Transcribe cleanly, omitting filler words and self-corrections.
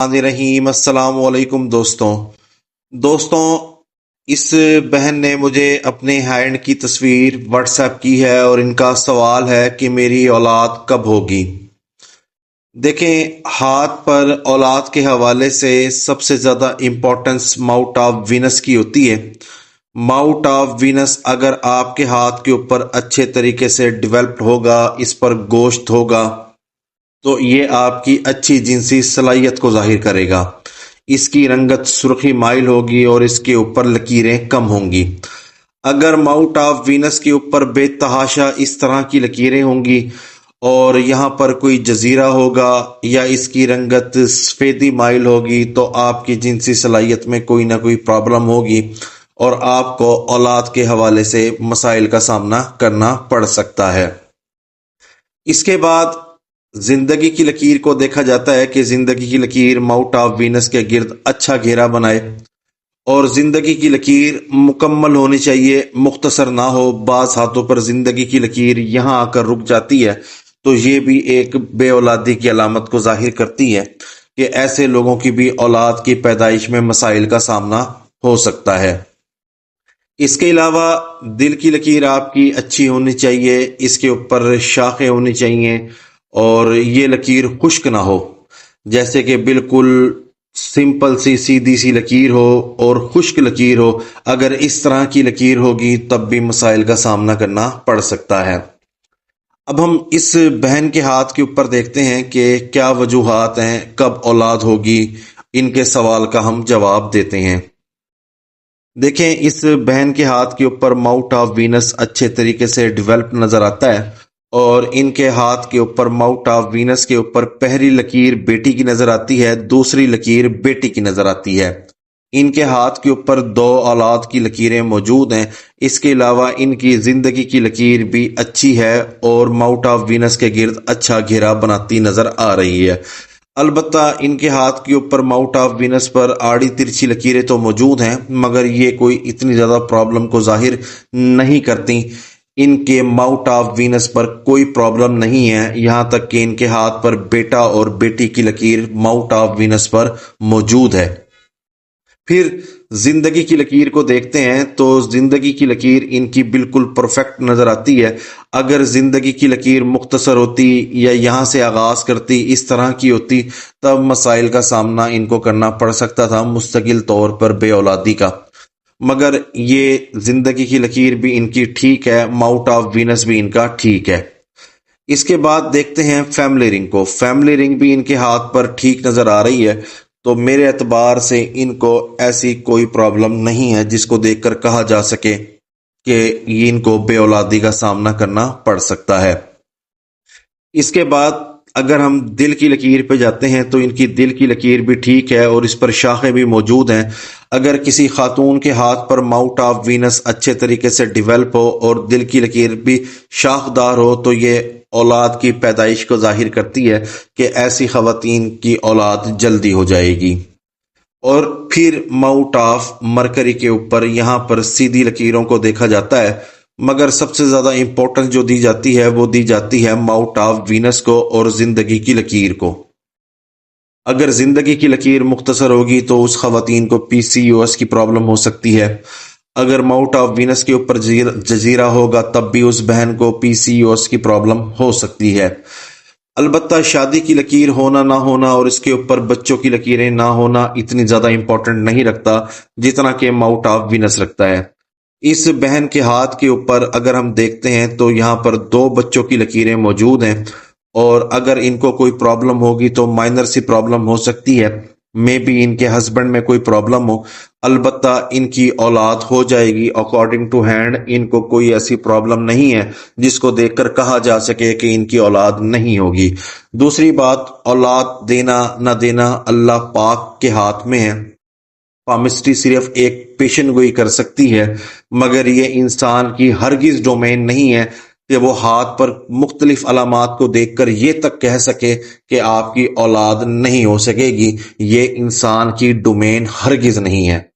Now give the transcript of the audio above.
रहीम अस्सलाम वालेकुम दोस्तों इस बहन ने मुझे अपने हैंड की तस्वीर व्हाट्सएप की है और इनका सवाल है कि मेरी औलाद कब होगी। देखें, हाथ पर औलाद के हवाले से सबसे ज़्यादा इम्पोर्टेंस माउथ ऑफ वीनस की होती है। माउथ ऑफ वीनस अगर आपके हाथ के ऊपर अच्छे तरीके से डेवलप्ड होगा, इस पर गोश्त होगा, तो ये आपकी अच्छी जिनसी सलाहियत को जाहिर करेगा। इसकी रंगत सुर्खी माइल होगी और इसके ऊपर लकीरें कम होंगी। अगर माउथ ऑफ वीनस के ऊपर बेतहाशा इस तरह की लकीरें होंगी और यहाँ पर कोई जजीरा होगा या इसकी रंगत सफेदी माइल होगी, तो आपकी जिनसी सलाहियत में कोई ना कोई प्रॉब्लम होगी और आपको औलाद के हवाले से मसाइल का सामना करना पड़ सकता है। इसके बाद जिंदगी की लकीर को देखा जाता है कि जिंदगी की लकीर माउथ ऑफ वीनस के गिर्द अच्छा घेरा बनाए और जिंदगी की लकीर मुकम्मल होनी चाहिए, मुख्तसर ना हो। बाज हाथों पर जिंदगी की लकीर यहाँ आकर रुक जाती है तो ये भी एक बे औलादी की अलामत को जाहिर करती है कि ऐसे लोगों की भी औलाद की पैदाइश में मसाइल का सामना हो सकता है। इसके अलावा दिल की लकीर आपकी अच्छी होनी चाहिए, इसके ऊपर शाखें होनी चाहिए और ये लकीर खुश्क ना हो, जैसे कि बिल्कुल सिंपल सी सीधी सी लकीर हो और खुश्क लकीर हो। अगर इस तरह की लकीर होगी तब भी मसाइल का सामना करना पड़ सकता है। अब हम इस बहन के हाथ के ऊपर देखते हैं कि क्या वजूहात हैं, कब औलाद होगी। इनके सवाल का हम जवाब देते हैं। देखें, इस बहन के हाथ के ऊपर माउथ ऑफ वीनस अच्छे तरीके से डेवलप नजर आता है और इनके हाथ के ऊपर माउथ ऑफ वीनस के ऊपर पहली लकीर बेटी की नजर आती है, दूसरी लकीर बेटी की नजर आती है। इनके हाथ के ऊपर 2 औलाद की लकीरें मौजूद हैं। इसके अलावा इनकी जिंदगी की लकीर भी अच्छी है और माउथ ऑफ वीनस के गिर्द अच्छा घेरा बनाती नजर आ रही है। अलबत्ता इनके हाथ के ऊपर माउथ ऑफ वीनस पर आड़ी तिरछी लकीरें तो मौजूद हैं, मगर ये कोई इतनी ज्यादा प्रॉब्लम को जाहिर नहीं करती। इनके माउथ ऑफ वीनस पर कोई प्रॉब्लम नहीं है, यहां तक कि इनके हाथ पर बेटा और बेटी की लकीर माउथ ऑफ वीनस पर मौजूद है। फिर जिंदगी की लकीर को देखते हैं तो जिंदगी की लकीर इनकी बिल्कुल परफेक्ट नजर आती है। अगर जिंदगी की लकीर मुख्तसर होती या यहां से आगाज करती इस तरह की होती, तब मसाइल का सामना इनको करना पड़ सकता था मुस्तकिल तौर पर बे औलादी का। मगर ये जिंदगी की लकीर भी इनकी ठीक है, माउथ ऑफ वीनस भी इनका ठीक है। इसके बाद देखते हैं फैमिली रिंग को। फैमिली रिंग भी इनके हाथ पर ठीक नजर आ रही है, तो मेरे एतबार से इनको ऐसी कोई प्रॉब्लम नहीं है जिसको देखकर कहा जा सके कि ये इनको बे औलादी का सामना करना पड़ सकता है। इसके बाद अगर हम दिल की लकीर पे जाते हैं तो इनकी दिल की लकीर भी ठीक है और इस पर शाखें भी मौजूद हैं। अगर किसी खातून के हाथ पर माउथ ऑफ वीनस अच्छे तरीके से डेवलप हो और दिल की लकीर भी शाखदार हो तो ये औलाद की पैदाइश को जाहिर करती है कि ऐसी खवातीन की औलाद जल्दी हो जाएगी। और फिर माउथ ऑफ मरकरी के ऊपर यहाँ पर सीधी लकीरों को देखा जाता है, मगर सबसे ज्यादा इंपॉर्टेंस जो दी जाती है वो दी जाती है माउथ ऑफ वीनस को और जिंदगी की लकीर को। अगर जिंदगी की लकीर मुख्तसर होगी तो उस खवातीन को PCOS की प्रॉब्लम हो सकती है। अगर माउथ ऑफ वीनस के ऊपर जजीरा होगा तब भी उस बहन को PCOS की प्रॉब्लम हो सकती है। अलबत्ता शादी की लकीर होना ना होना और इसके ऊपर बच्चों की लकीरें ना होना इतनी ज्यादा इंपॉर्टेंट नहीं रखता जितना कि माउथ ऑफ वीनस रखता है। इस बहन के हाथ के ऊपर अगर हम देखते हैं तो यहाँ पर 2 बच्चों की लकीरें मौजूद हैं और अगर इनको कोई प्रॉब्लम होगी तो माइनर सी प्रॉब्लम हो सकती है, मे बी इनके हस्बैंड में कोई प्रॉब्लम हो। अलबत्ता इनकी औलाद हो जाएगी। अकॉर्डिंग टू हैंड इनको कोई ऐसी प्रॉब्लम नहीं है जिसको देखकर कहा जा सके कि इनकी औलाद नहीं होगी। दूसरी बात, औलाद देना ना देना अल्लाह पाक के हाथ में है। पामिस्ट्री सिर्फ एक पेशन गोई कर सकती है, मगर ये इंसान की हरगिज डोमेन नहीं है कि वो हाथ पर मुख्तलिफ अलामात को देखकर ये तक कह सके कि आपकी औलाद नहीं हो सकेगी। ये इंसान की डोमेन हरगिज नहीं है।